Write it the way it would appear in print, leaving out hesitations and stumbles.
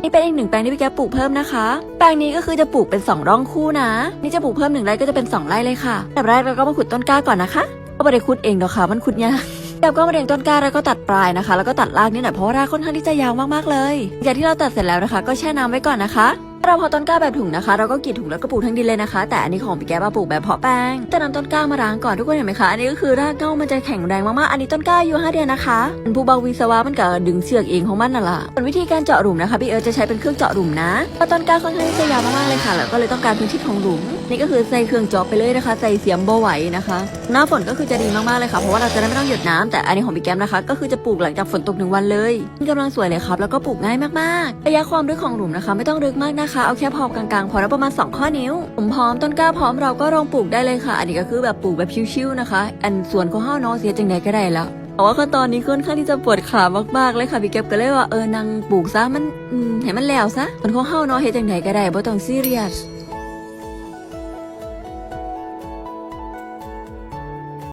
นี่เป็นอีก1แปลงที่พี่แก๊ปปลูกเพิ่มนะคะแปลงนี้ก็คือจะปลูกเป็น2ร่องคู่นะนี่จะปลูกเพิ่ม1ไร่ก็จะเป็น2ไร่เลยค่ะแบบแรกเราก็มาขุดต้นกล้าก่อนนะคะก็ไม่ได้ขุดเองหรอกค่ะมันขุดยากแบบก็มาเรียงต้นกล้าแล้วก็ตัดปลายนะคะแล้วก็ตัดรากนิดหน่อยเพราะว่ารากค่อนข้างที่จะยาวมากๆเลยจากที่เราตัดเสร็จแล้วนะคะก็แช่น้ำไว้ก่อนนะคะเราพอต้นกล้าแบบถุงนะคะเราก็กรีดถุงแล้วก็ปลูกทั้งดินเลยนะคะแต่อันนี้ของพี่แก๊ปปลูกแบบเพาะแป้งจะนำต้นกล้ามาล้างก่อนทุกคนเห็นไหมคะอันนี้ก็คือรากเง้ามันจะแข็งแรงมากๆอันนี้ต้นกล้าอายุ5 เดือนนะคะผู้เบาวิศวะมันก็ดึงเชือกเองของมันน่ะล่ะส่วนวิธีการเจาะหลุมนะคะพี่จะใช้เป็นเครื่องเจาะหลุมนะเพราะต้นกล้าค่อนข้างที่จะยาวมากๆเลยค่ะแล้วก็เลยต้องการพื้นที่ของหลุมนี่ก็คือใส่เครื่องเจาะไปเลยนะคะใส่เสียมโบไหวนะคะหน้าฝนก็คือจะดีมากๆเลยค่ะเพราะว่าเราจะได้ไม่ต้องหยดน้ำแต่อันนี้ของพี่แก๊ปนะคะก็คือจะปลูกหลังจากฝนตก1 วันเลยกำลังสวยเลยครับแล้วก็ปลูกง่ายมากๆระยะความลึกของหลุมนะคะไม่ต้องลึกมากนะคะเอาแค่พอกลางๆพอแล้วประมาณ2 ข้อนิ้วผมพร้อมต้นกล้าพร้อมเราก็ลองปลูกได้เลยค่ะอันนี้ก็คือแบบปลูกแบบชิวๆนะคะอันส่วนของเฮาเนาะเสียจังใดก็ได้แล้วแต่ว่าขั้นตอนนี้ค่อนข้างที่จะปวดขามากๆเลยค่ะพี่แก๊ปก็เลยว่านางปลูกซะมันให้มันแล้วซะส่วนของเฮาเนาะเฮ็ดจังใดก็ได้บ่ต้องซีเรียส